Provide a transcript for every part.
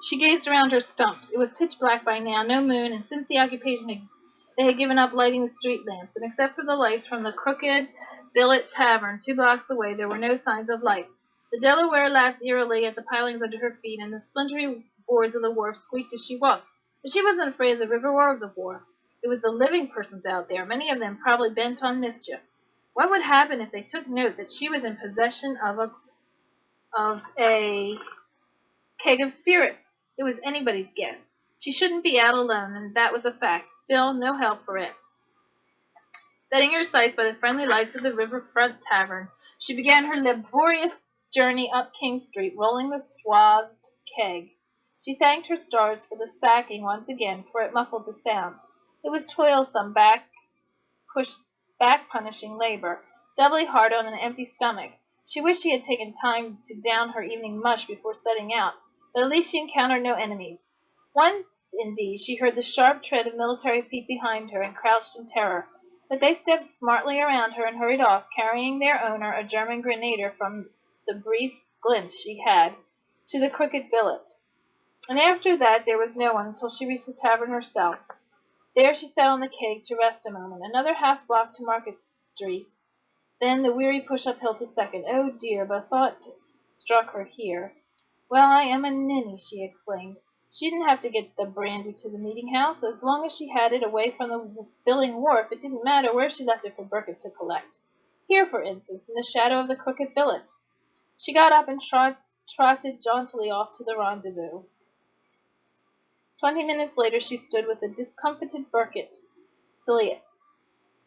She gazed around her stumped. It was pitch black by now, no moon, and since the occupation they had given up lighting the street lamps, and except for the lights from the Crooked Billet Tavern 2 blocks away, there were no signs of life. The Delaware laughed eerily at the pilings under her feet, and the splintery boards of the wharf squeaked as she walked. But she wasn't afraid of the river or of the wharf. It was the living persons out there, many of them probably bent on mischief. What would happen if they took note that she was in possession of a keg of spirits? It was anybody's guess. She shouldn't be out alone, and that was a fact. Still, no help for it. Setting her sights by the friendly lights of the riverfront tavern, she began her laborious journey up King Street, rolling the swathed keg. She thanked her stars for the sacking once again, for it muffled the sound. It was toilsome, back-punishing labor, doubly hard on an empty stomach. She wished she had taken time to down her evening mush before setting out, but at least she encountered no enemies. Once, indeed, she heard the sharp tread of military feet behind her, and crouched in terror. But they stepped smartly around her and hurried off, carrying their owner, a German grenadier, from the brief glimpse she had, to the Crooked Billet. And after that there was no one until she reached the tavern herself. There she sat on the keg to rest a moment. Another half-block to Market Street. Then the weary push uphill to Second. Oh, dear, the thought struck her here. Well, I am a ninny, she exclaimed. She didn't have to get the brandy to the meeting-house. As long as she had it away from the Billing Wharf, it didn't matter where she left it for Burkett to collect. Here, for instance, in the shadow of the Crooked Billet. She got up and trotted jauntily off to the rendezvous. 20 minutes later she stood with the discomfited Burkett, silly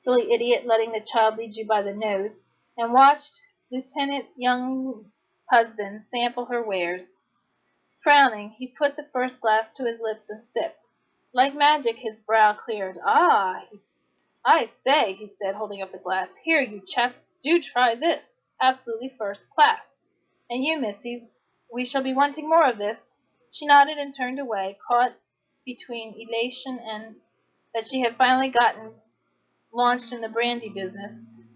idiot, letting the child lead you by the nose, and watched Lieutenant young husband sample her wares. Frowning, he put the first glass to his lips and sipped. Like magic, his brow cleared. I say, he said, holding up the glass. Here, you chaps, do try this. Absolutely first class. And you, missy, we shall be wanting more of this. She nodded and turned away, caught between elation and that she had finally gotten launched in the brandy business,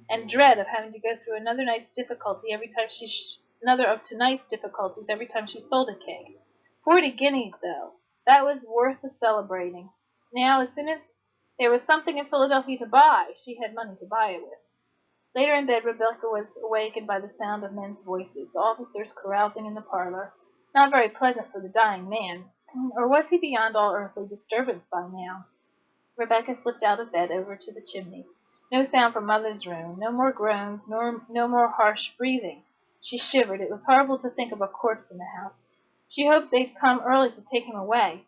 and dread of having to go through another of tonight's difficulties every time she sold a keg. 40 guineas, though. That was worth the celebrating. Now, as soon as there was something in Philadelphia to buy, she had money to buy it with. Later in bed, Rebecca was awakened by the sound of men's voices, the officers carousing in the parlor. Not very pleasant for the dying man. Or was he beyond all earthly disturbance by now? Rebecca slipped out of bed over to the chimney. No sound from Mother's room, no more groans, no more harsh breathing. She shivered. It was horrible to think of a corpse in the house. She hoped they'd come early to take him away.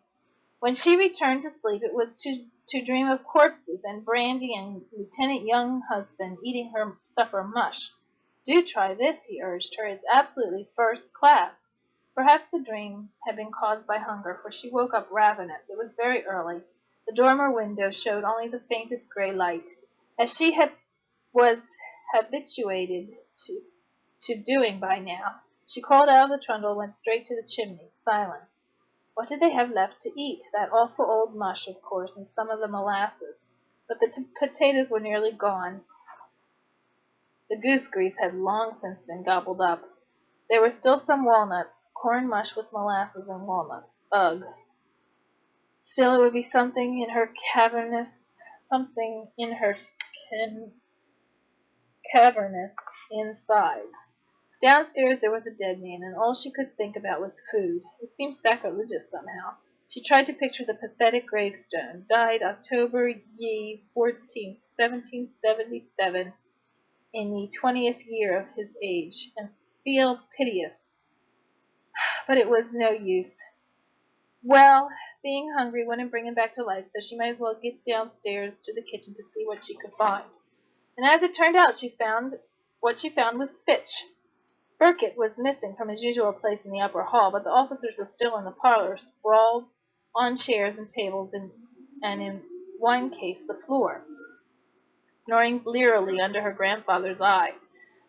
When she returned to sleep, it was to dream of corpses and brandy and Lieutenant Young husband eating her supper mush. Do try this, he urged her. It's absolutely first class. Perhaps the dream had been caused by hunger, for she woke up ravenous. It was very early. The dormer window showed only the faintest gray light. As she was habituated to doing by now, she crawled out of the trundle and went straight to the chimney, silent. What did they have left to eat? That awful old mush, of course, and some of the molasses. But the potatoes were nearly gone. The goose grease had long since been gobbled up. There were still some walnuts, corn mush with molasses and walnuts. Ugh. Still, it would be something in her cavernous inside. Downstairs there was a dead man, and all she could think about was food. It seemed sacrilegious somehow. She tried to picture the pathetic gravestone. Died October ye 14th, 1777, in the 20th year of his age, and feel piteous. But it was no use. Well, being hungry wouldn't bring him back to life, so she might as well get downstairs to the kitchen to see what she could find. And as it turned out, what she found was Fitch. Burkett was missing from his usual place in the upper hall, but the officers were still in the parlor, sprawled on chairs and tables, and in one case the floor, snoring blearily under her grandfather's eye.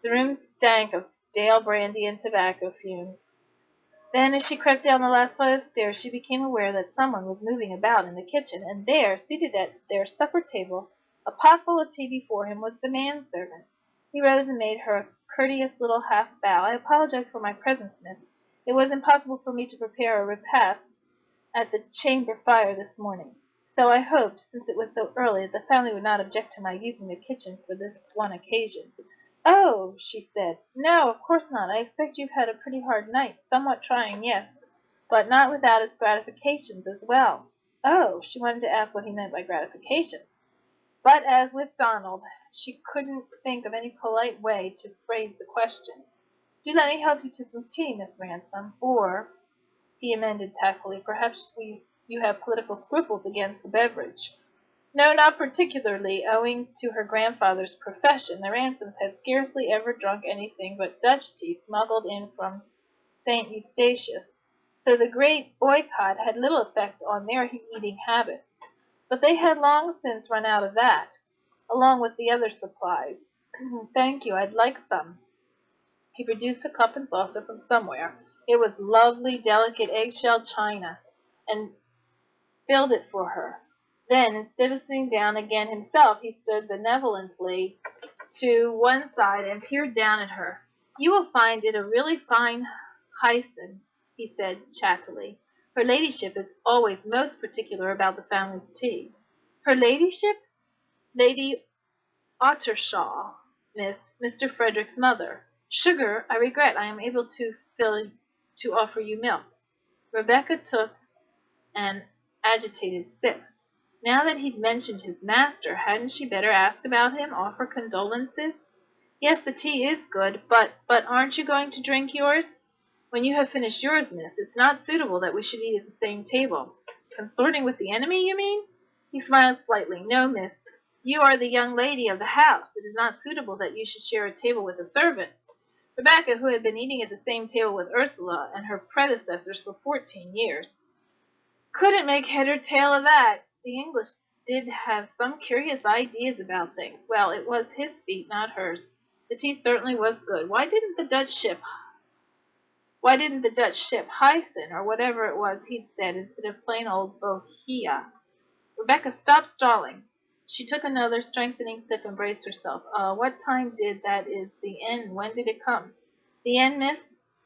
The room stank of stale brandy and tobacco fumes. Then, as she crept down the last flight of stairs, she became aware that someone was moving about in the kitchen, and there, seated at their supper table, a pot full of tea before him, was the manservant. He rose and made her a courteous little half bow. I apologize for my presence, miss. It was impossible for me to prepare a repast at the chamber fire this morning, so I hoped, since it was so early, that the family would not object to my using the kitchen for this one occasion." "Oh," she said, "no, of course not. I expect you've had a pretty hard night. Somewhat trying, yes, but not without its gratifications as well." Oh, she wanted to ask what he meant by gratification. But as with Donald, she couldn't think of any polite way to phrase the question. "Do let me help you to some tea, Miss Ransom. Or," he amended tactfully, "perhaps you have political scruples against the beverage." No, not particularly. Owing to her grandfather's profession, the Ransoms had scarcely ever drunk anything but Dutch tea smuggled in from St. Eustatius, so the great boycott had little effect on their eating habits. But they had long since run out of that, along with the other supplies. "Thank you, I'd like some." He produced a cup and saucer from somewhere. It was lovely, delicate eggshell china, and filled it for her. Then, instead of sitting down again himself, he stood benevolently to one side and peered down at her. "You will find it a really fine hyson," he said chattily. "Her ladyship is always most particular about the family's tea." "Her ladyship?" "Lady Ottershaw, Miss, Mr. Frederick's mother. Sugar, I regret I am able to offer you milk." Rebecca took an agitated sip. Now that he'd mentioned his master, hadn't she better ask about him, offer condolences? "Yes, the tea is good, but aren't you going to drink yours?" "When you have finished yours, miss. It's not suitable that we should eat at the same table." "Consorting with the enemy, you mean?" He smiled slightly. "No, miss. You are the young lady of the house. It is not suitable that you should share a table with a servant." Rebecca, who had been eating at the same table with Ursula and her predecessors for 14 years, couldn't make head or tail of that. The English did have some curious ideas about things. Well, it was his feat, not hers. The tea certainly was good. Why didn't the Dutch ship Hyson, or whatever it was he'd said, instead of plain old Bohea? Rebecca stopped stalling. She took another strengthening sip and braced herself. What time did that is the end? When did it come?" "The end, miss?"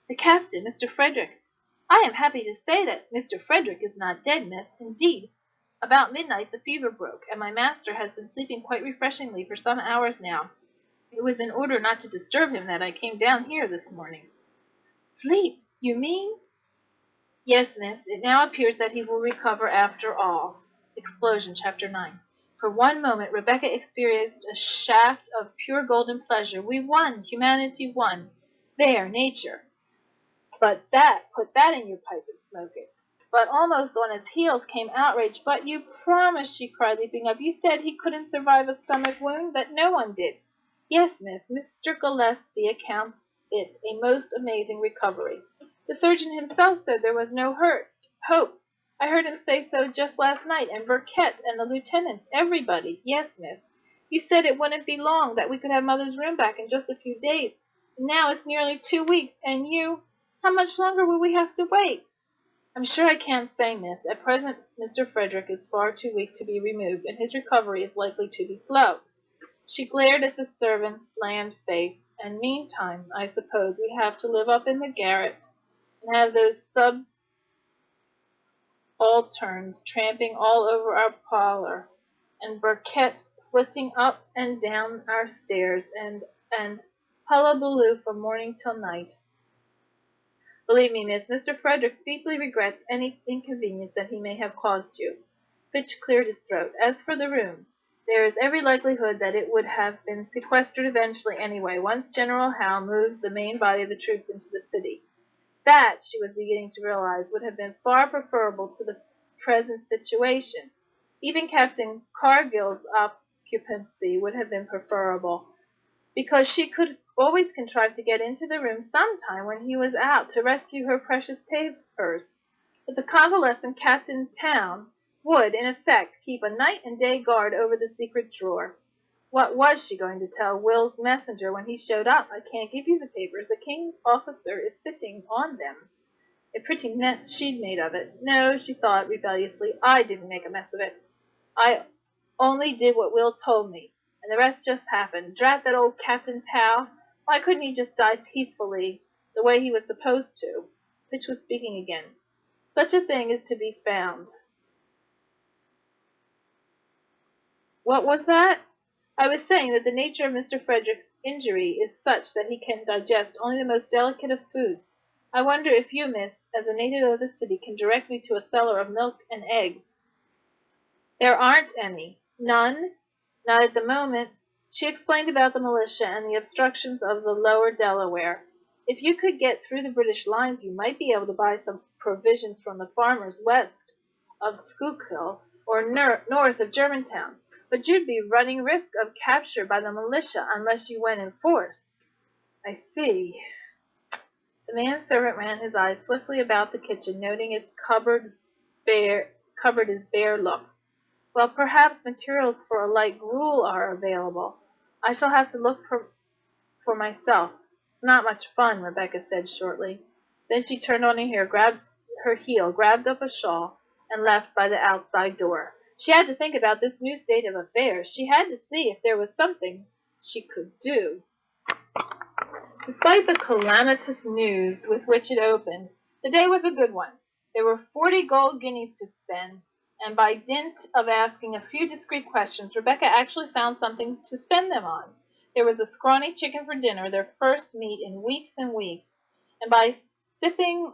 "The captain, Mr. Frederick." "I am happy to say that Mr. Frederick is not dead, miss. Indeed, about midnight the fever broke, and my master has been sleeping quite refreshingly for some hours now. It was in order not to disturb him that I came down here this morning." "Sleep, you mean?" "Yes, miss. It now appears that he will recover after all." Explosion, Chapter 9. For one moment Rebecca experienced a shaft of pure golden pleasure. We won! Humanity won! There, nature! Put that in your pipe and smoke it. But almost on his heels came outrage. "But you promised," she cried, leaping up. "You said he couldn't survive a stomach wound, that no one did." "Yes, miss. Mr. Gillespie accounts it a most amazing recovery. The surgeon himself said there was no hope. I heard him say so just last night, and Burkett and the lieutenants, everybody. Yes, miss. You said it wouldn't be long, that we could have mother's room back in just a few days. And now it's nearly 2 weeks, and how much longer will we have to wait?" "I'm sure I can't say, miss. At present Mr. Frederick is far too weak to be removed, and his recovery is likely to be slow." She glared at the servant's bland face. "And meantime, I suppose we have to live up in the garret, and have those subalterns tramping all over our parlor, and Burkett flitting up and down our stairs, and hullabaloo from morning till night." "Believe me, miss, Mr. Frederick deeply regrets any inconvenience that he may have caused you." Fitch cleared his throat. "As for the room, there is every likelihood that it would have been sequestered eventually anyway, once General Howe moves the main body of the troops into the city. That, she was beginning to realize, would have been far preferable to the present situation. Even Captain Cargill's occupancy would have been preferable, because she could always contrive to get into the room sometime when he was out, to rescue her precious papers. But the convalescent captain in town would, in effect, keep a night and day guard over the secret drawer. What was she going to tell Will's messenger when he showed up? "I can't give you the papers. The king's officer is sitting on them." A pretty mess she'd made of it. No, she thought rebelliously, I didn't make a mess of it. I only did what Will told me, and the rest just happened. Drat that old Captain Howe. Why couldn't he just die peacefully, the way he was supposed to? Fitch was speaking again. Such a thing is to be found. What was that? I was saying that the nature of Mr. Frederick's injury is such that he can digest only the most delicate of foods. I wonder if you, miss, as a native of the city, can direct me to a cellar of milk and eggs. There aren't any. None? Not at the moment. She explained about the militia and the obstructions of the lower Delaware. If you could get through the British lines, you might be able to buy some provisions from the farmers west of Schuylkill or north of Germantown. But you'd be running risk of capture by the militia unless you went in force. I see. The manservant ran his eyes swiftly about the kitchen, noting its cupboard as bare look. Well, perhaps materials for a light gruel are available. I shall have to look for myself. Not much fun, Rebecca said shortly. Then she turned on her heel, grabbed up a shawl, and left by the outside door. She had to think about this new state of affairs. She had to see if there was something she could do. Despite the calamitous news with which it opened, the day was a good one. There were 40 gold guineas to spend, and by dint of asking a few discreet questions, Rebecca actually found something to spend them on. There was a scrawny chicken for dinner, their first meat in weeks and weeks, and by slipping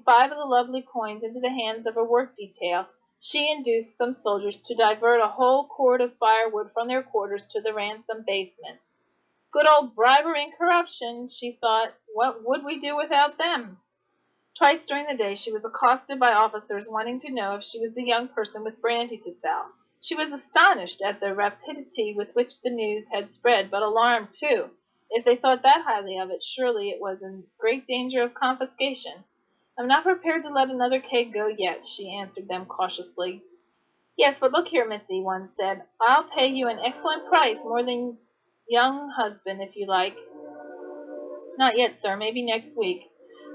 5 of the lovely coins into the hands of a work detail, she induced some soldiers to divert a whole cord of firewood from their quarters to the ransom basement. Good old bribery and corruption, she thought. What would we do without them? Twice during the day she was accosted by officers wanting to know if she was the young person with brandy to sell. She was astonished at the rapidity with which the news had spread, but alarmed too. If they thought that highly of it, surely it was in great danger of confiscation. I'm not prepared to let another keg go yet, she answered them cautiously. Yes, but look here, Missy, one said. I'll pay you an excellent price, more than young husband, if you like. Not yet, sir, maybe next week.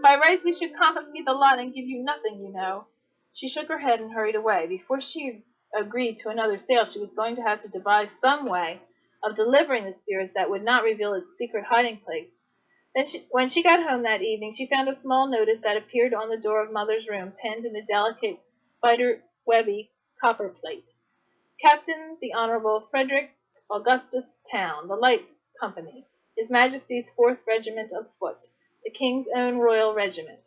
By rights we should confiscate the lot and give you nothing, you know. She shook her head and hurried away. Before she agreed to another sale, she was going to have to devise some way of delivering the spirits that would not reveal its secret hiding place. When she got home that evening, she found a small notice that appeared on the door of Mother's room, penned in a delicate spider-webby copper plate. Captain the Honorable Frederick Augustus Town, the Light Company, His Majesty's 4th Regiment of Foot, the King's Own Royal Regiment.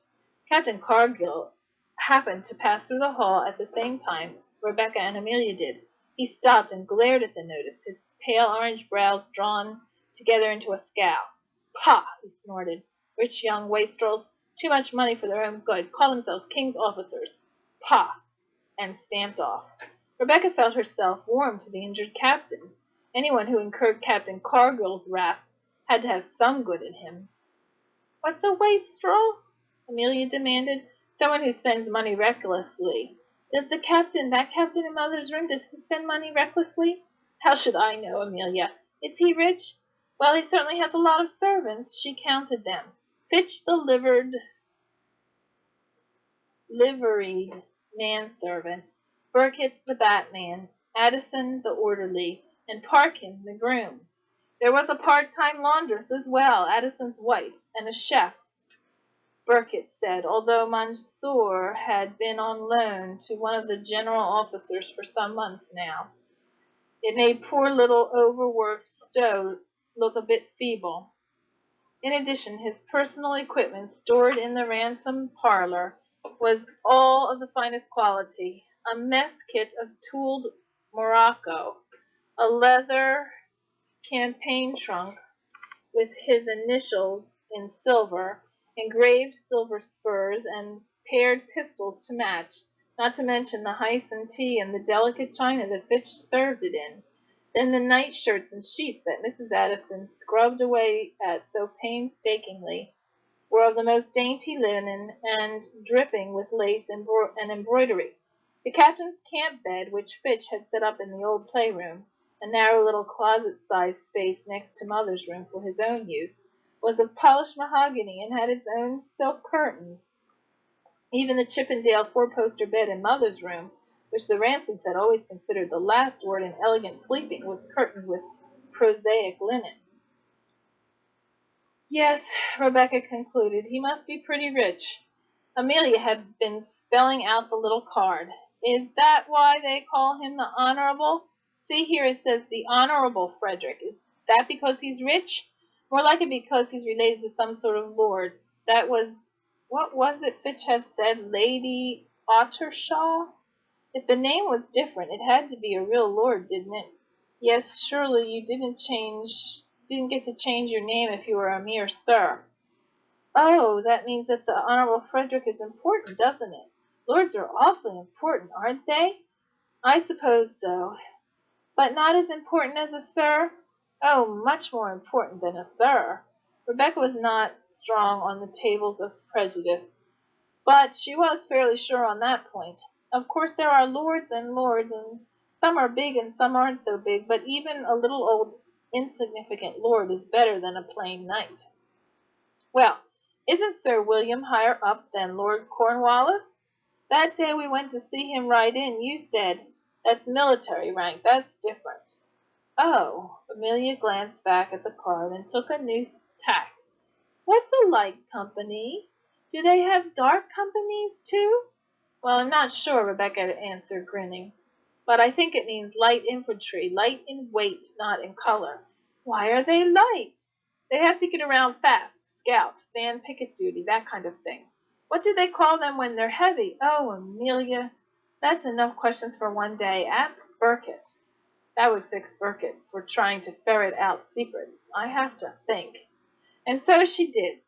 Captain Cargill happened to pass through the hall at the same time Rebecca and Amelia did. He stopped and glared at the notice, his pale orange brows drawn together into a scowl. Pah! He snorted. Rich young wastrels, too much money for their own good, call themselves king's officers. Pah! And stamped off. Rebecca felt herself warm to the injured captain. Anyone who incurred Captain Cargill's wrath had to have some good in him. What's a wastrel? Amelia demanded. Someone who spends money recklessly. Does that captain in Mother's room, does he spend money recklessly? How should I know, Amelia? Is he rich? Well, he certainly has a lot of servants. She counted them. Fitch the liveried manservant, Burkitt the batman, Addison the orderly, and Parkin the groom. There was a part-time laundress as well, Addison's wife, and a chef, Burkitt said, although Monsieur had been on loan to one of the general officers for some months now. It made poor little overworked Stowe look a bit feeble. In addition, his personal equipment, stored in the ransom parlor, was all of the finest quality. A mess kit of tooled morocco, a leather campaign trunk with his initials in silver, engraved silver spurs, and paired pistols to match, not to mention the Hyson tea and the delicate china that Fitch served it in. Then the nightshirts and sheets that Mrs. Addison scrubbed away at so painstakingly were of the most dainty linen and dripping with lace and embroidery. The captain's camp bed, which Fitch had set up in the old playroom, a narrow little closet-sized space next to Mother's room for his own use, was of polished mahogany and had its own silk curtains. Even the Chippendale four-poster bed in Mother's room, which the Ransoms had always considered the last word in elegant sleeping, was curtained with prosaic linen. Yes, Rebecca concluded, he must be pretty rich. Amelia had been spelling out the little card. Is that why they call him the Honorable? See here, it says the Honorable Frederick. Is that because he's rich? More like it because he's related to some sort of lord. That was, what was it Fitch had said, Lady Ottershaw? If the name was different, it had to be a real lord, didn't it? Yes, surely you didn't get to change your name if you were a mere sir. Oh, that means that the Honorable Frederick is important, doesn't it? Lords are awfully important, aren't they? I suppose so. But not as important as a sir? Oh, much more important than a sir. Rebecca was not strong on the tables of prejudice, but she was fairly sure on that point. Of course there are lords, and some are big and some aren't so big, but even a little old insignificant lord is better than a plain knight. Well, isn't Sir William higher up than Lord Cornwallis? That day we went to see him ride in, you said, that's military rank, that's different. Oh, Amelia glanced back at the card and took a new tack. What's a light company? Do they have dark companies, too? Well, I'm not sure, Rebecca answered, grinning. But I think it means light infantry, light in weight, not in color. Why are they light? They have to get around fast, scout, stand picket duty, that kind of thing. What do they call them when they're heavy? Oh, Amelia, that's enough questions for one day. Ask Burkett. That would fix Burkett for trying to ferret out secrets. I have to think. And so she did.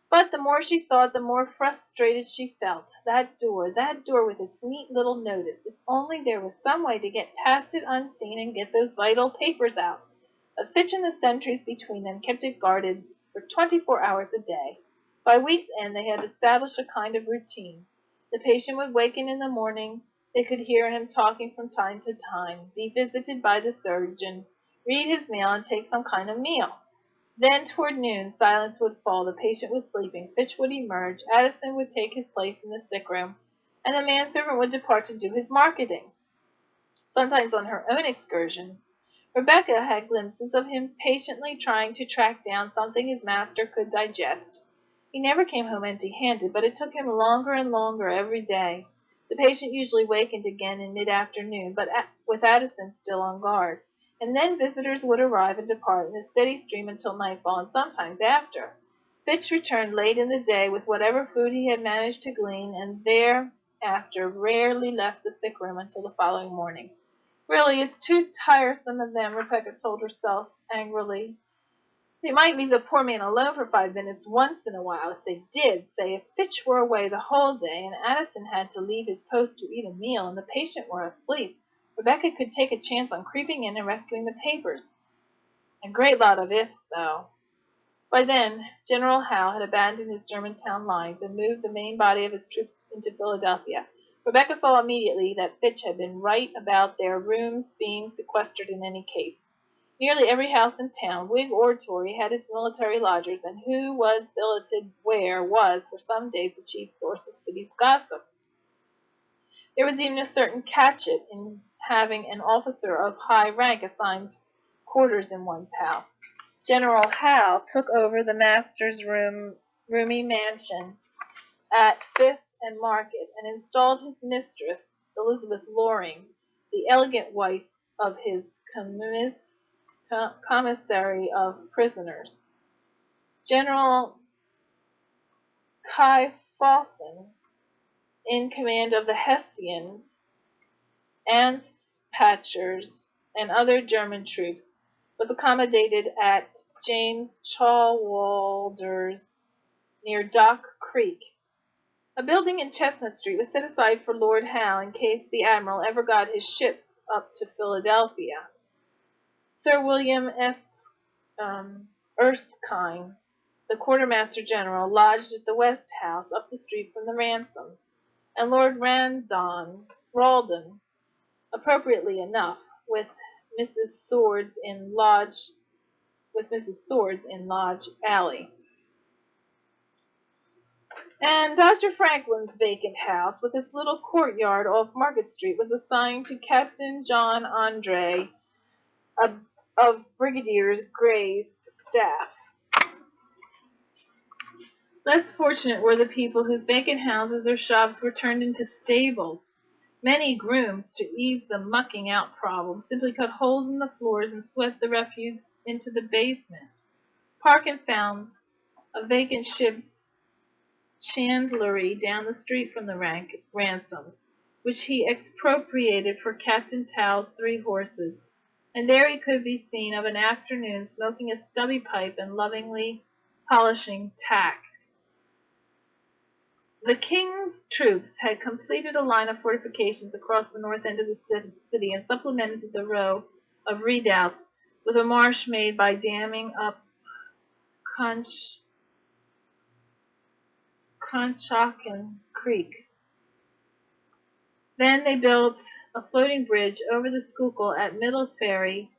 But the more she thought, the more frustrated she felt. That door with its neat little notice. If only there was some way to get past it unseen and get those vital papers out. But Fitch and the sentries between them kept it guarded for 24 hours a day. By week's end they had established a kind of routine. The patient would waken in the morning. They could hear him talking from time to time, be visited by the surgeon, read his mail, and take some kind of meal. Then, toward noon, silence would fall. The patient was sleeping. Fitch would emerge. Addison would take his place in the sick room, and the manservant would depart to do his marketing. Sometimes on her own excursions, Rebecca had glimpses of him patiently trying to track down something his master could digest. He never came home empty-handed, but it took him longer and longer every day. The patient usually wakened again in mid-afternoon, but with Addison still on guard. And then visitors would arrive and depart in a steady stream until nightfall, and sometimes after. Fitch returned late in the day with whatever food he had managed to glean, and thereafter rarely left the sick room until the following morning. Really, it's too tiresome of them, Rebecca told herself angrily. They might leave the poor man alone for 5 minutes once in a while. If they did, say, if Fitch were away the whole day, and Addison had to leave his post to eat a meal, and the patient were asleep, Rebecca could take a chance on creeping in and rescuing the papers. A great lot of ifs, though. By then, General Howe had abandoned his Germantown lines and moved the main body of his troops into Philadelphia. Rebecca saw immediately that Fitch had been right about their rooms being sequestered in any case. Nearly every house in town, Whig or Tory, had its military lodgers, and who was billeted where was, for some days, the chief source of city's gossip. There was even a certain catch-it in having an officer of high rank assigned quarters in one's house. General Howe took over the master's roomy mansion at Fifth and Market and installed his mistress, Elizabeth Loring, the elegant wife of his commissary of prisoners. General Kai Fawson, in command of the Hessians, Anspachers, and other German troops, was accommodated at James Chawalder's near Dock Creek. A building in Chestnut Street was set aside for Lord Howe in case the admiral ever got his ships up to Philadelphia. Sir William S. Erskine, the quartermaster general, lodged at the West House up the street from the Ransoms, and Lord Ralden, appropriately enough, with Mrs. Swords in Lodge Alley. And Dr. Franklin's vacant house, with its little courtyard off Market Street, was assigned to Captain John Andre of Brigadier Gray's staff. Less fortunate were the people whose vacant houses or shops were turned into stables. Many grooms, to ease the mucking out problem, simply cut holes in the floors and swept the refuse into the basement. Parkin found a vacant ship's chandlery down the street from the ransom, which he expropriated for Captain Tow's 3 horses, and there he could be seen of an afternoon smoking a stubby pipe and lovingly polishing tack. The king's troops had completed a line of fortifications across the north end of the city and supplemented the row of redoubts with a marsh made by damming up Conshohocken Creek. Then they built a floating bridge over the Schuylkill at Middle Ferry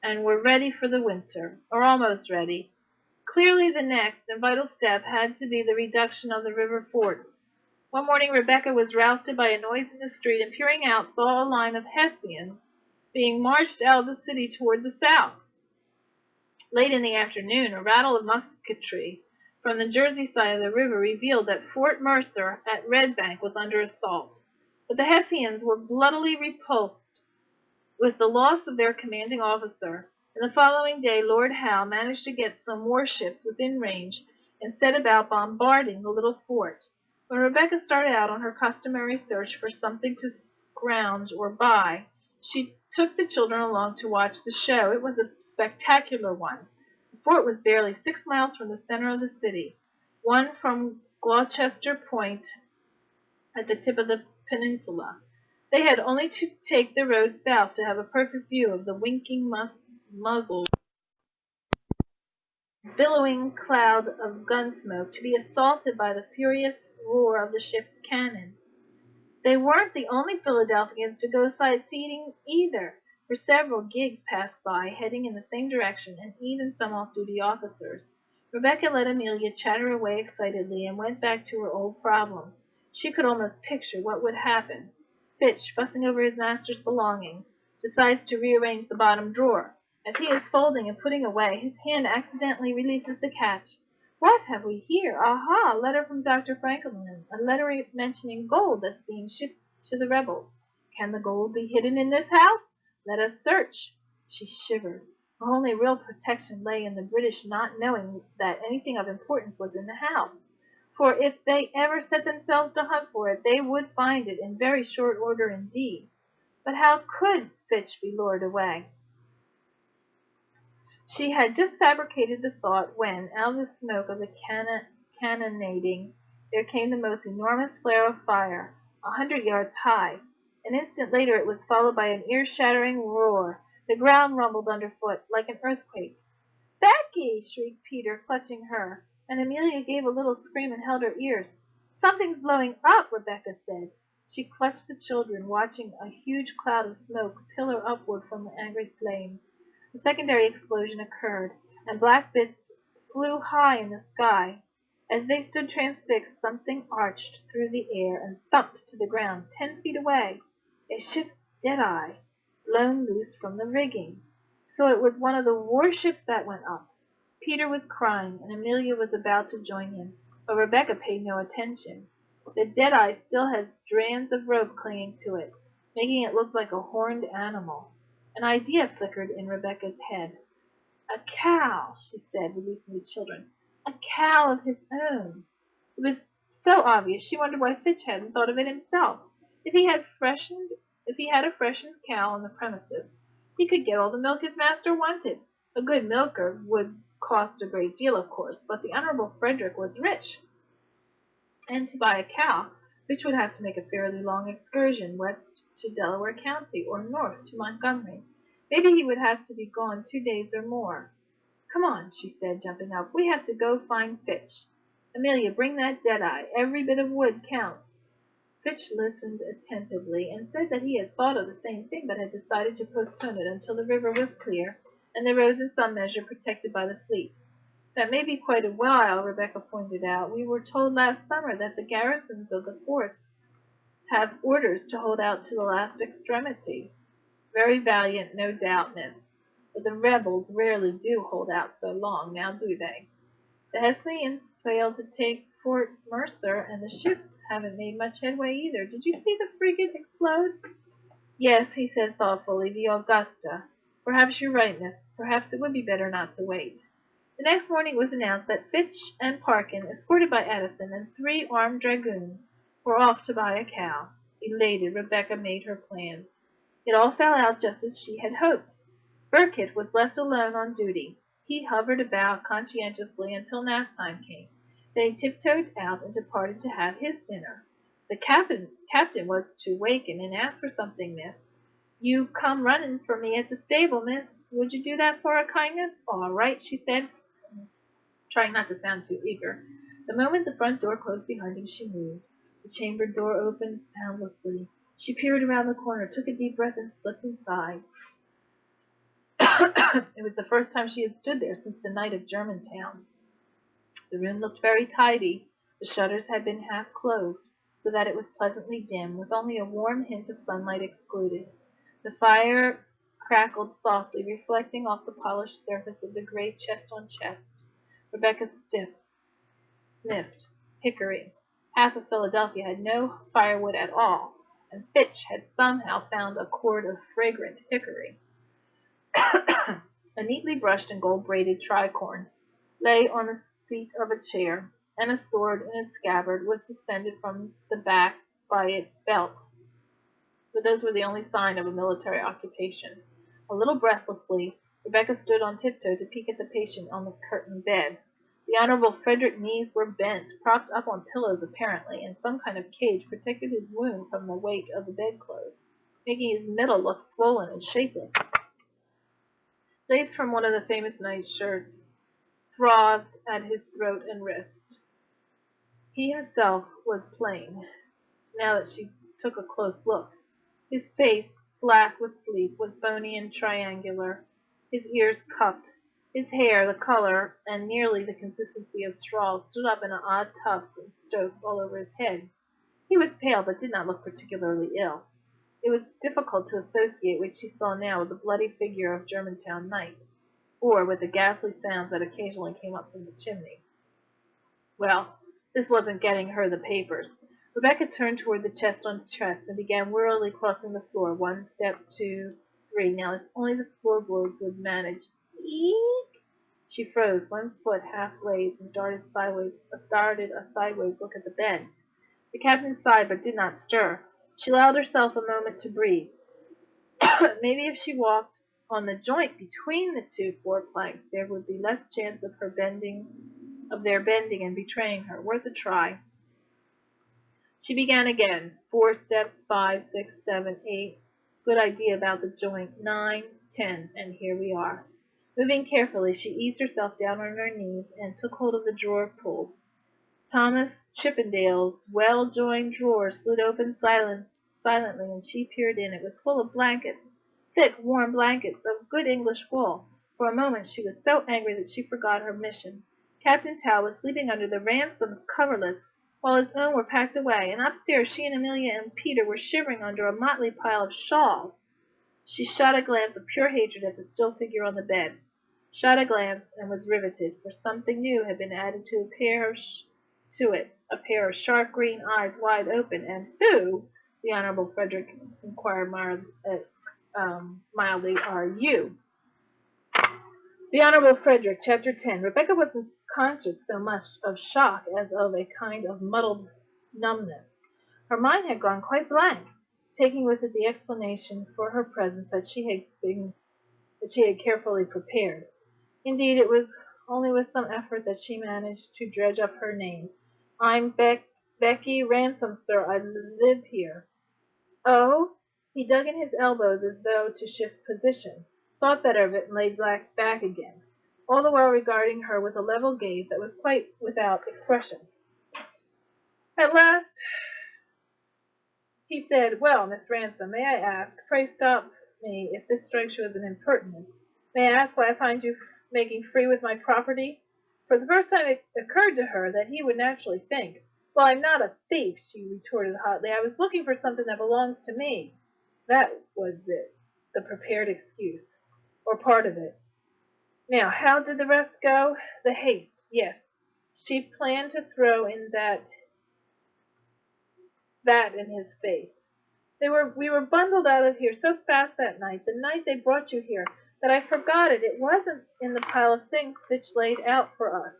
and were ready for the winter, or almost ready. Clearly the next and vital step had to be the reduction of the river forts. One morning Rebecca was roused by a noise in the street, and peering out saw a line of Hessians being marched out of the city toward the south. Late in the afternoon, a rattle of musketry from the Jersey side of the river revealed that Fort Mercer at Red Bank was under assault. But the Hessians were bloodily repulsed, with the loss of their commanding officer. And the following day Lord Howe managed to get some warships within range and set about bombarding the little fort. When Rebecca started out on her customary search for something to scrounge or buy, she took the children along to watch the show. It was a spectacular one. The fort was barely 6 miles from the center of the city, one from Gloucester Point at the tip of the peninsula. They had only to take the road south to have a perfect view of the winking muzzles, billowing cloud of gun smoke, to be assaulted by the furious roar of the ship's cannon. They weren't the only Philadelphians to go sightseeing either, for several gigs passed by, heading in the same direction, and even some off-duty officers. Rebecca let Amelia chatter away excitedly and went back to her old problem. She could almost picture what would happen. Fitch, fussing over his master's belongings, decides to rearrange the bottom drawer. As he is folding and putting away, his hand accidentally releases the catch. What have we here? Aha! A letter from Dr. Franklin, a letter mentioning gold that's being shipped to the rebels. Can the gold be hidden in this house? Let us search. She shivered. Her only real protection lay in the British not knowing that anything of importance was in the house. For if they ever set themselves to hunt for it, they would find it in very short order indeed. But how could Fitch be lured away? She had just fabricated the thought when, out of the smoke of the cannonading, there came the most enormous flare of fire, 100 yards high. An instant later it was followed by an ear-shattering roar. The ground rumbled underfoot, like an earthquake. "Becky!" shrieked Peter, clutching her, and Amelia gave a little scream and held her ears. "Something's blowing up," Rebecca said. She clutched the children, watching a huge cloud of smoke pillar upward from the angry flames. A secondary explosion occurred, and black bits flew high in the sky. As they stood transfixed, something arched through the air and thumped to the ground 10 feet away. A ship's deadeye, blown loose from the rigging. So it was one of the warships that went up. Peter was crying, and Amelia was about to join him, but Rebecca paid no attention. The deadeye still had strands of rope clinging to it, making it look like a horned animal. An idea flickered in Rebecca's head. "A cow," she said, releasing the children. "A cow of his own." It was so obvious she wondered why Fitch hadn't thought of it himself. If he had a freshened cow on the premises, he could get all the milk his master wanted. A good milker would cost a great deal, of course, but the Honorable Frederick was rich, and to buy a cow, Fitch would have to make a fairly long excursion west to Delaware County or north to Montgomery. Maybe he would have to be gone 2 days or more. "Come on," she said, jumping up. "We have to go find Fitch. Amelia, bring that deadeye. Every bit of wood counts." Fitch listened attentively and said that he had thought of the same thing, but had decided to postpone it until the river was clear and the roads in some measure protected by the fleet. "That may be quite a while," Rebecca pointed out. "We were told last summer that the garrisons of the forts have orders to hold out to the last extremity." "Very valiant, no doubt, miss. But the rebels rarely do hold out so long, now do they?" The Hessians failed to take Fort Mercer, and the ships haven't made much headway either. Did you see the frigate explode? Yes, he said thoughtfully, the Augusta. Perhaps you're right, miss. Perhaps it would be better not to wait. The next morning it was announced that Fitch and Parkin, escorted by Edison and 3 armed dragoons, were off to buy a cow. Elated, Rebecca made her plans. It all fell out just as she had hoped. Burkitt was left alone on duty. He hovered about conscientiously until nap time came. Then he tiptoed out and departed to have his dinner. The captain was to waken and ask for something, miss. You come running for me at the stable, miss. Would you do that for a kindness? All right, she said, trying not to sound too eager. The moment the front door closed behind him, she moved. The chamber door opened soundlessly. She peered around the corner, took a deep breath, and slipped inside. It was the first time she had stood there since the night of Germantown. The room looked very tidy. The shutters had been half closed, so that it was pleasantly dim, with only a warm hint of sunlight excluded. The fire crackled softly, reflecting off the polished surface of the great chest-on-chest. Rebecca sniffed. Hickory. Half of Philadelphia had no firewood at all, and Fitch had somehow found a cord of fragrant hickory. A neatly brushed and gold-braided tricorn lay on the seat of a chair, and a sword in its scabbard was suspended from the back by its belt. But those were the only sign of a military occupation. A little breathlessly, Rebecca stood on tiptoe to peek at the patient on the curtained bed. The Honorable Frederick's knees were bent, propped up on pillows apparently, and some kind of cage protected his wound from the weight of the bedclothes, making his middle look swollen and shapeless. Lace from one of the famous nightshirts frothed at his throat and wrist. He himself was plain, now that she took a close look. His face, black with sleep, was bony and triangular, his ears cupped. His hair, the color and nearly the consistency of straw, stood up in odd tufts and stokes all over his head. He was pale, but did not look particularly ill. It was difficult to associate what she saw now with the bloody figure of Germantown night, or with the ghastly sounds that occasionally came up from the chimney. Well, this wasn't getting her the papers. Rebecca turned toward the chest-on-chest and began wearily crossing the floor, 1 step, 2, 3. Now, if only the floorboards would manage. Eek! She froze, 1 foot half raised, and started a sideways look at the bed. The captain sighed, but did not stir. She allowed herself a moment to breathe. Maybe if she walked on the joint between the 2 floor planks, there would be less chance of their bending and betraying her. Worth a try. She began again. 4 steps, 5, 6, 7, 8. Good idea about the joint. 9, 10, and here we are. Moving carefully, she eased herself down on her knees and took hold of the drawer pull. Thomas Chippendale's well-joined drawer slid open silently, and she peered in. It was full of blankets, thick, warm blankets of good English wool. For a moment she was so angry that she forgot her mission. Captain Tao was sleeping under the Ransom's coverlets, while his own were packed away, and upstairs she and Amelia and Peter were shivering under a motley pile of shawls. She shot a glance of pure hatred at the still figure on the bed. Shot a glance and was riveted, for something new had been added to a pair of sharp green eyes wide open. And who, the Honorable Frederick inquired mildly, are you? The Honorable Frederick, Chapter 10. Rebecca wasn't conscious so much of shock as of a kind of muddled numbness. Her mind had gone quite blank, taking with it the explanation for her presence that she had carefully prepared. Indeed, it was only with some effort that she managed to dredge up her name. I'm Becky Ransom, sir. I live here. Oh? He dug in his elbows as though to shift position, thought better of it, and lay back again, all the while regarding her with a level gaze that was quite without expression. At last he said, "Well, Miss Ransom, may I ask, pray stop me if this strikes you as an impertinence, may I ask why I find you making free with my property?" For the first time it occurred to her that he would naturally think, "Well, I'm not a thief," she retorted hotly. "I was looking for something that belongs to me." That was it, the prepared excuse, or part of it. Now, how did the rest go? The haste, yes. She planned to throw in that in his face. We were bundled out of here so fast that night, the night they brought you here, that I forgot it. It wasn't in the pile of things Fitch laid out for us.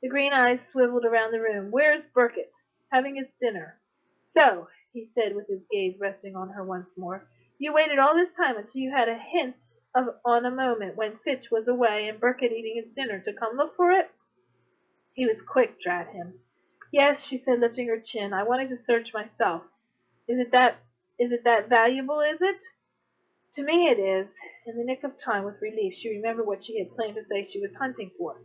The green eyes swiveled around the room. Where's Burkett? Having his dinner. So, he said with his gaze resting on her once more, you waited all this time until you had a hint on a moment when Fitch was away and Burkett eating his dinner to come look for it? He was quick, drat him. Yes, she said, lifting her chin. I wanted to search myself. Is it that valuable, is it? To me it is. In the nick of time, with relief, she remembered what she had planned to say she was hunting for.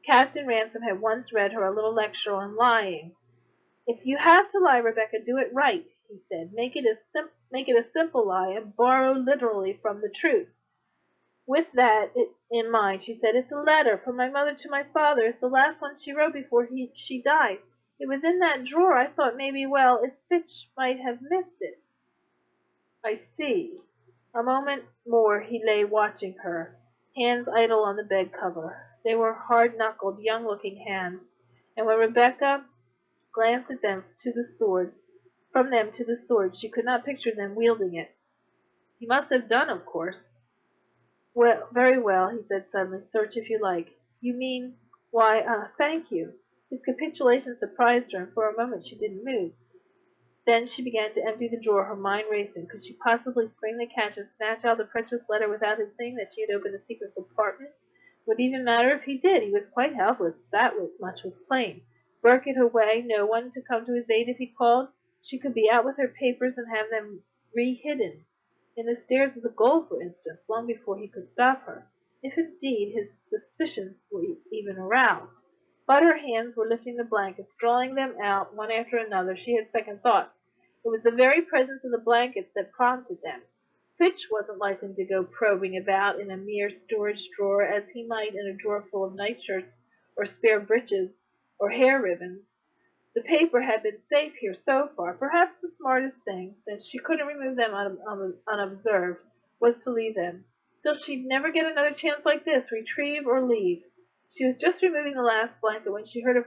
Captain Ransom had once read her a little lecture on lying. If you have to lie, Rebecca, do it right, he said. Make it a simple lie and borrow literally from the truth. With that in mind, she said, it's a letter from my mother to my father. It's the last one she wrote before she died. It was in that drawer. I thought maybe, if Fitch might have missed it. I see. A moment more he lay watching her, hands idle on the bed cover. They were hard-knuckled, young-looking hands, and when Rebecca glanced at them from them to the sword, she could not picture them wielding it. He must have done, of course. Well, very well, he said suddenly. Search if you like. You mean, why, thank you. His capitulation surprised her, and for a moment she didn't move. Then she began to empty the drawer, her mind racing. Could she possibly spring the catch and snatch out the precious letter without his seeing that she had opened the secret compartment? Would it even matter if he did? He was quite helpless. That much was plain. Burkett away, no one to come to his aid if he called. She could be out with her papers and have them re-hidden. In the stairs of the goal, for instance, long before he could stop her, if indeed his suspicions were even aroused. But her hands were lifting the blankets, drawing them out one after another. She had second thoughts. It was the very presence of the blankets that prompted them. Fitch wasn't likely to go probing about in a mere storage drawer as he might in a drawer full of nightshirts or spare breeches or hair ribbons. The paper had been safe here so far. Perhaps the smartest thing, since she couldn't remove them unobserved, was to leave them. Still, she'd never get another chance like this, retrieve or leave. She was just removing the last blanket when she heard a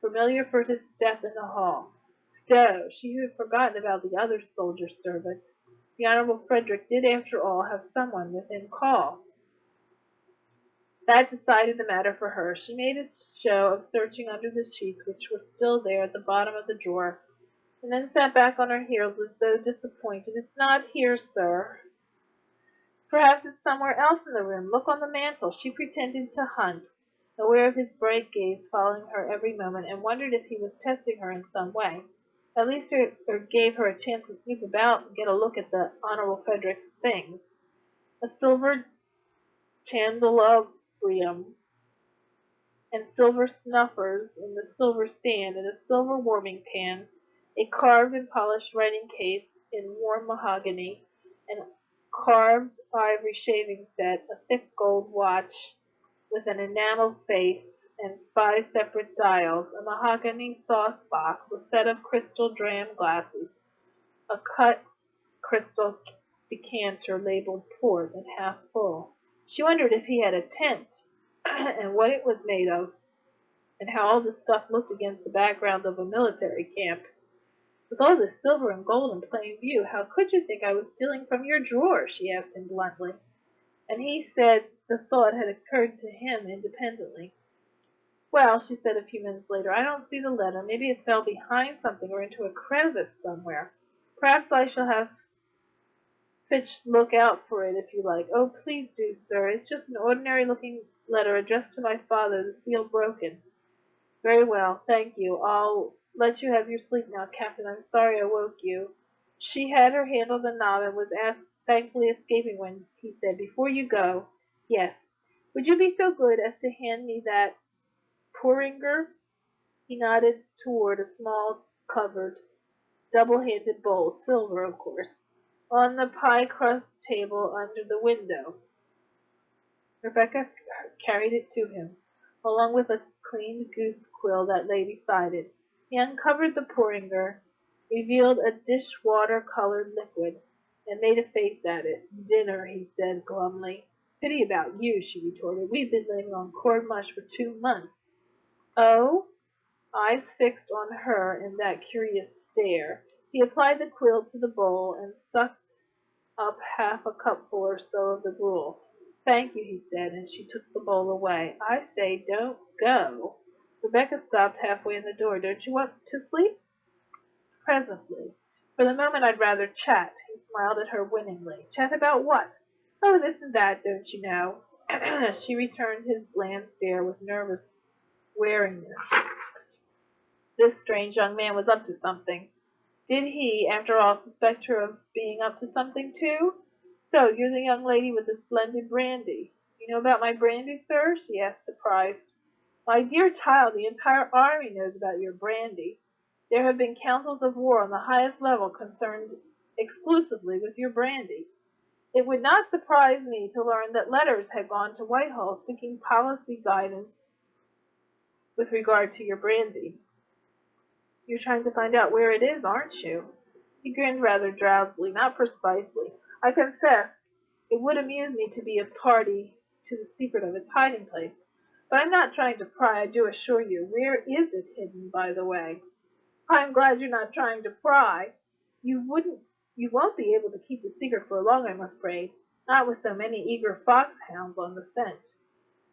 familiar furtive step in the hall. Stowe! She had forgotten about the other soldier servant. The Honorable Frederick did, after all, have someone within call. That decided the matter for her. She made a show of searching under the sheets, which were still there at the bottom of the drawer, and then sat back on her heels as though disappointed. It's not here, sir. Perhaps it's somewhere else in the room. Look on the mantel. She pretended to hunt, aware of his bright gaze following her every moment, and wondered if he was testing her in some way. At least it gave her a chance to snoop about and get a look at the Honorable Frederick's things. A silver candelabrum and silver snuffers in the silver stand, and a silver warming pan, a carved and polished writing case in warm mahogany, an carved ivory shaving set, a thick gold watch with an enamel face and 5 separate dials, a mahogany sauce box, a set of crystal dram glasses, a cut crystal decanter labeled port and half full. She wondered if he had a tent, and what it was made of, and how all the stuff looked against the background of a military camp. With all this silver and gold in plain view, how could you think I was stealing from your drawer? She asked him bluntly. And he said the thought had occurred to him independently. Well, she said a few minutes later, I don't see the letter. Maybe it fell behind something or into a crevice somewhere. Perhaps I shall have Fitch look out for it if you like. Oh, please do, sir. It's just an ordinary-looking letter addressed to my father, the seal broken. Very well, thank you. I'll let you have your sleep now, Captain. I'm sorry I woke you. She had her hand on the knob and was thankfully escaping when he said, before you go, yes, would you be so good as to hand me that porringer? He nodded toward a small covered, double-handed bowl, silver, of course, on the pie-crust table under the window. Rebecca carried it to him, along with a cleaned goose quill that lay beside it. He uncovered the porringer, revealed a dish-water-colored liquid, and made a face at it. Dinner, he said glumly. Pity about you, she retorted. We've been living on corn mush for 2 months. Oh, eyes fixed on her in that curious stare. He applied the quill to the bowl and sucked up half a cupful or so of the gruel. "Thank you," he said, and she took the bowl away. "I say, don't go." Rebecca stopped halfway in the door. "Don't you want to sleep?" "Presently. For the moment I'd rather chat." He smiled at her winningly. "Chat about what?" "Oh, this and that, don't you know." She returned his bland stare with nervous wariness. This strange young man was up to something. Did he, after all, suspect her of being up to something, too? "So, you're the young lady with the splendid brandy. You know about my brandy, sir?" she asked, surprised. "My dear child, the entire army knows about your brandy. There have been councils of war on the highest level concerned exclusively with your brandy. It would not surprise me to learn that letters had gone to Whitehall seeking policy guidance with regard to your brandy. You're trying to find out where it is, aren't you?" He grinned rather drowsily. "Not precisely. I confess it would amuse me to be a party to the secret of its hiding place. But I'm not trying to pry, I do assure you. Where is it hidden, by the way?" "I'm glad you're not trying to pry. You won't be able to keep the secret for long, I'm afraid. Not with so many eager foxhounds on the scent."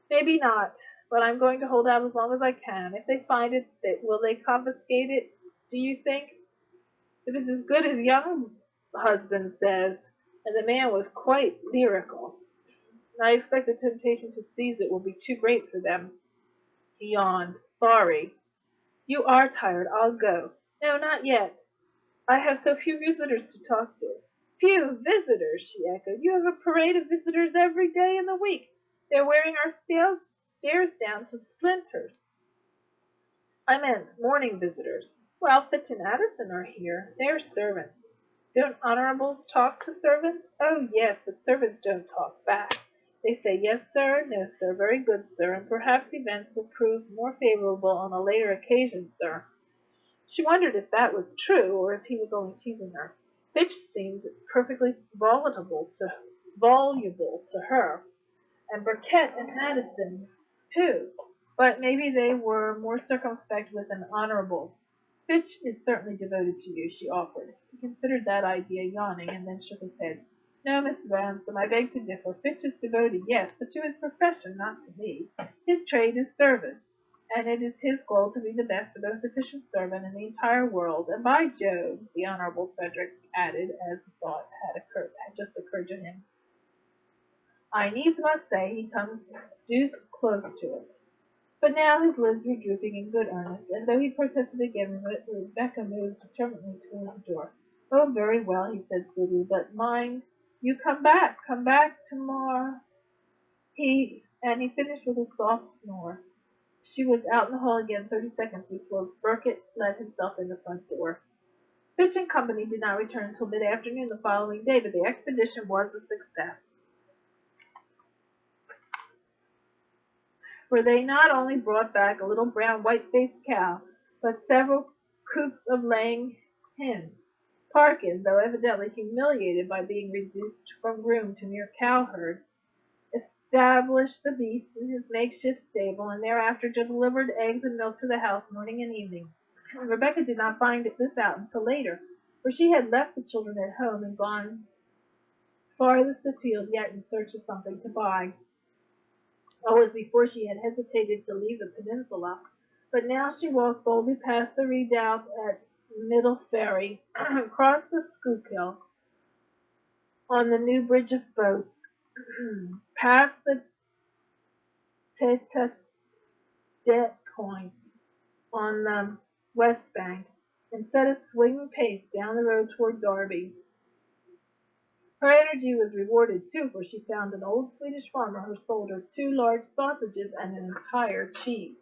"Maybe not, but I'm going to hold out as long as I can. If they find it, will they confiscate it, do you think?" "If it's as good as young husband says," and the man was quite lyrical, "I expect the temptation to seize it will be too great for them." He yawned. "Sorry." "You are tired. I'll go." "No, not yet. I have so few visitors to talk to." "Few visitors!" she echoed. "You have a parade of visitors every day in the week. They're wearing our stairs down to splinters." "I meant morning visitors." "Well, Fitch and Addison are here. They're servants." "Don't honorables talk to servants?" "Oh, yes, but servants don't talk back. They say, 'Yes, sir,' 'No, sir,' 'Very good, sir,' and perhaps events will prove more favorable on a later occasion, sir." She wondered if that was true, or if he was only teasing her. Fitch seemed perfectly voluble to her, and Burkett and Addison, too. But maybe they were more circumspect with an honorable. "Fitch is certainly devoted to you," she offered. He considered that idea, yawning, and then shook his head. "No, Miss Ransom, I beg to differ. Fitch is devoted, yes, but to his profession, not to me. His trade is service, and it is his goal to be the best, the most efficient servant in the entire world. And by Jove," the Honorable Frederick added, as the thought had just occurred to him, "I needs must say he comes deuced close to it." But now his lids were drooping in good earnest, and though he protested again, Rebecca moved determinedly toward the door. "Oh, very well," he said slowly, "but mind you come back tomorrow." And he finished with a soft snore. She was out in the hall again 30 seconds before Burkett let himself in the front door. Fitch and company did not return until mid-afternoon the following day, but the expedition was a success. For they not only brought back a little brown white-faced cow, but several coops of laying hens. Parkin, though evidently humiliated by being reduced from groom to mere cowherd, established the beast in his makeshift stable, and thereafter delivered eggs and milk to the house morning and evening. Rebecca did not find this out until later, for she had left the children at home and gone farthest afield yet in search of something to buy. Always before she had hesitated to leave the peninsula, but now she walked boldly past the redoubt at Middle Ferry, crossed the Schuylkill on the new bridge of boats, past the Tete Point on the west bank, and set a swinging pace down the road toward Derby. Her energy was rewarded, too, for she found an old Swedish farmer who sold her 2 large sausages and an entire cheese.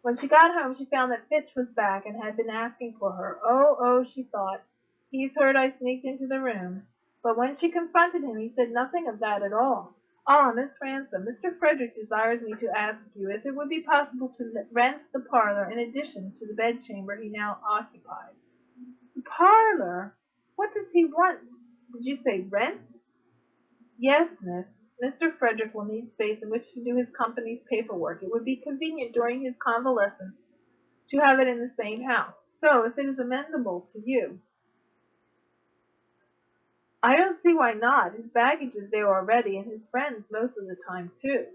When she got home she found that Fitch was back and had been asking for her. Oh, she thought, he's heard I sneaked into the room. But when she confronted him he said nothing of that at all. "Ah, Miss Ransom, Mr. Frederick desires me to ask you if it would be possible to rent the parlor in addition to the bedchamber he now occupies." "The parlor? What does he want? Did you say rent?" "Yes, miss. Mr. Frederick will need space in which to do his company's paperwork. It would be convenient during his convalescence to have it in the same house. So, if it is amenable to you, I don't see why not. His baggage is there already, and his friends most of the time, too.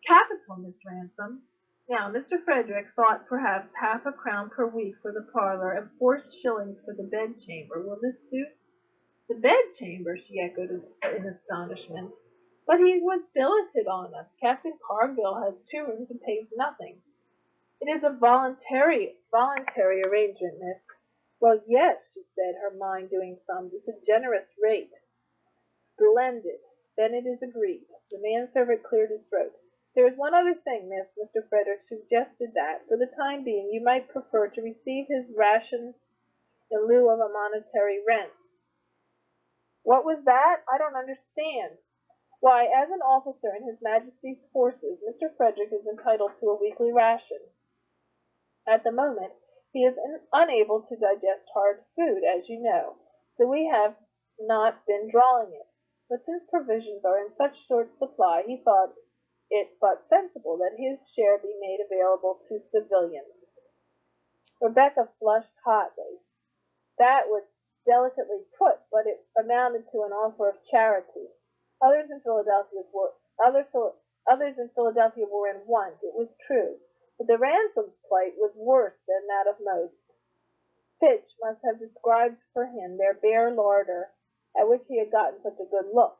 Capital, Miss Ransom. Now, Mr. Frederick thought perhaps half-a-crown per week for the parlor and 4 shillings for the bedchamber. Will this suit? The bedchamber, she echoed in astonishment. But he would billet it on us. Captain Cargill has 2 rooms and pays nothing. It is a voluntary arrangement, miss. Well, yes, she said, her mind doing sums. It's a generous rate. Splendid. Then it is agreed. The manservant cleared his throat. There is one other thing, miss. Mr. Frederick suggested that, for the time being, you might prefer to receive his rations in lieu of a monetary rent. What was that? I don't understand. Why, as an officer in His Majesty's forces, Mr. Frederick is entitled to a weekly ration. At the moment, he is unable to digest hard food, as you know, so we have not been drawing it. But since provisions are in such short supply, he thought it but sensible that his share be made available to civilians. Rebecca flushed hotly. That was delicately put, but it amounted to an offer of charity. Others in Philadelphia were in want, it was true, but the Ransoms' plight was worse than that of most. Fitch must have described for him their bare larder, at which he had gotten such a good look.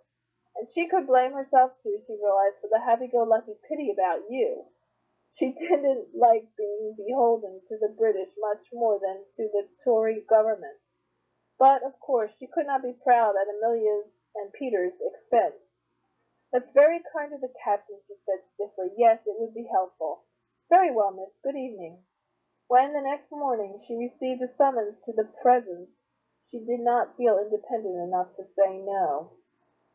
And she could blame herself, too, she realized, for the happy-go-lucky pity about you. She didn't like being beholden to the British much more than to the Tory government. But, of course, she could not be proud at Amelia's and Peter's expense. That's very kind of the captain, she said stiffly. Yes, it would be helpful. Very well, miss. Good evening. When, the next morning, she received a summons to the presence, she did not feel independent enough to say no.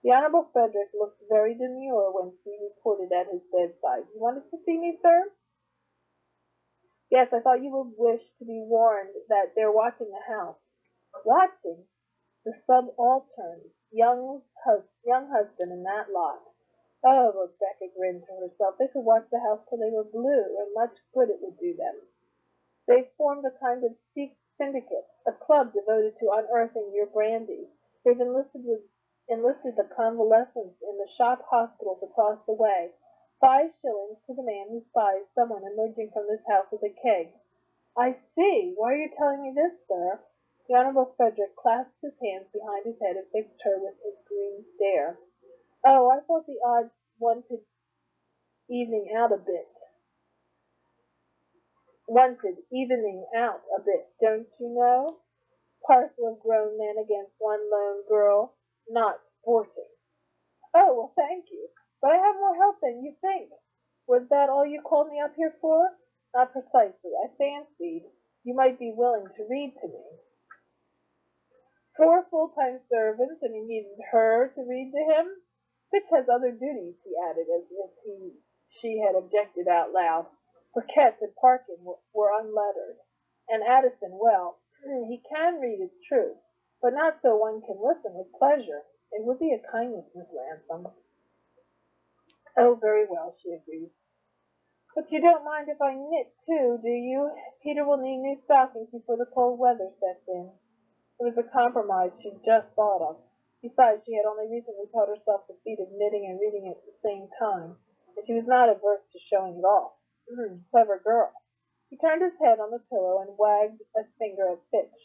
The Honorable Frederick looked very demure when she reported at his bedside. You wanted to see me, sir? Yes, I thought you would wish to be warned that they're watching the house. Watching? The subaltern, young husband, and that lot. Oh, Rebecca grinned to herself. They could watch the house till they were blue, and much good it would do them. They formed a kind of syndicate, a club devoted to unearthing your Brandy. They've enlisted the convalescents in the shop hospitals across the way. 5 shillings to the man who spies someone emerging from this house with a keg. I see. Why are you telling me this, sir? The Honorable Frederick clasped his hands behind his head and fixed her with his green stare. Oh, I thought the odds wanted evening out a bit. Don't you know? Parcel of grown men against one lone girl. Not sporting. Oh, well, thank you. But I have more help than you think. Was that all you called me up here for? Not precisely. I fancied you might be willing to read to me. 4 full-time servants, and he needed her to read to him? Fitch has other duties, he added, as if she had objected out loud. Burkett and Parkin were unlettered. And Addison, well, he can read, it's true, but not so one can listen with pleasure. It would be a kindness, Miss Ransom. Oh, very well, she agreed. But you don't mind if I knit, too, do you? Peter will need new stockings before the cold weather sets in. It was a compromise she'd just thought of. Besides, she had only recently taught herself the feat of knitting and reading at the same time, and she was not averse to showing it off. Clever girl. He turned his head on the pillow and wagged a finger at Fitch.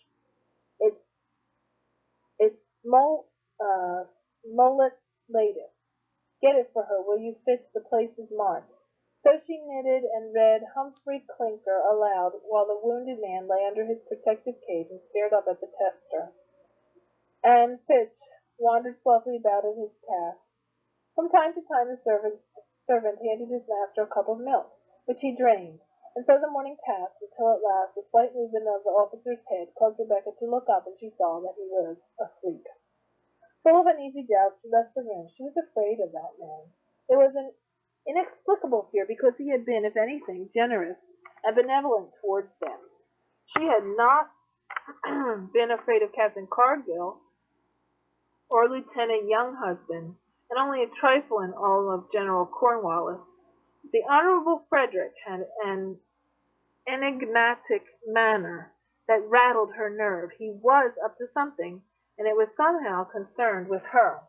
It's mullet latest. Get it for her, will you, Fitch? The place is marked. So she knitted and read Humphrey Clinker aloud while the wounded man lay under his protective cage and stared up at the tester. And Fitch wandered softly about at his task. From time to time the servant handed his master a cup of milk, which he drained, and so the morning passed until at last a slight movement of the officer's head caused Rebecca to look up, and she saw that he was asleep. Full of uneasy doubts, she left the room. She was afraid of that man. It was an inexplicable fear, because he had been, if anything, generous and benevolent towards them. She had not been afraid of Captain Cargill or Lieutenant Younghusband, and only a trifle in all of General Cornwallis. The Honorable Frederick had an enigmatic manner that rattled her nerve. He was up to something, and it was somehow concerned with her.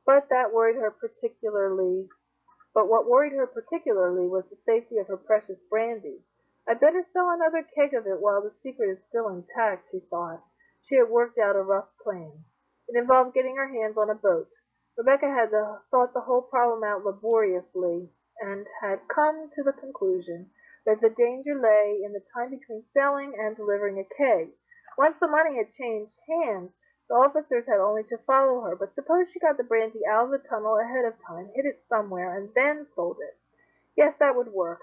But that worried her particularly But what worried her particularly was the safety of her precious brandy. "I'd better sell another keg of it while the secret is still intact," she thought. She had worked out a rough plan. It involved getting her hands on a boat. Rebecca had thought the whole problem out laboriously, and had come to the conclusion that the danger lay in the time between selling and delivering a keg. Once the money had changed hands, the officers had only to follow her, but suppose she got the brandy out of the tunnel ahead of time, hid it somewhere, and then sold it. Yes, that would work.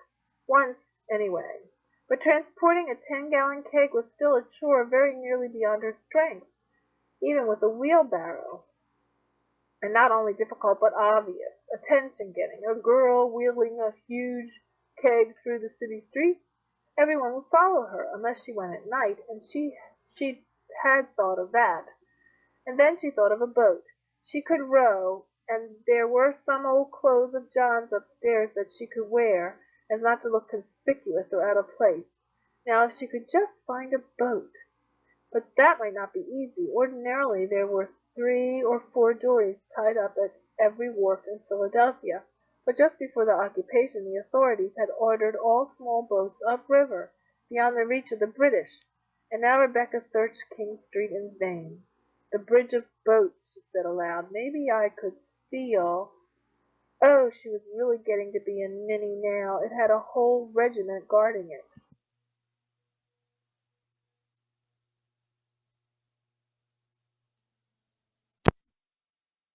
Once, anyway. But transporting a 10-gallon keg was still a chore very nearly beyond her strength, even with a wheelbarrow. And not only difficult, but obvious. Attention-getting. A girl wheeling a huge keg through the city streets. Everyone would follow her, unless she went at night, and she had thought of that. And then she thought of a boat. She could row, and there were some old clothes of John's upstairs that she could wear, as not to look conspicuous or out of place. Now if she could just find a boat. But that might not be easy. Ordinarily there were 3 or 4 dories tied up at every wharf in Philadelphia. But just before the occupation the authorities had ordered all small boats up river, beyond the reach of the British, and now Rebecca searched King Street in vain. "The bridge of boats," she said aloud. "Maybe I could steal—" Oh, she was really getting to be a ninny now. It had a whole regiment guarding it.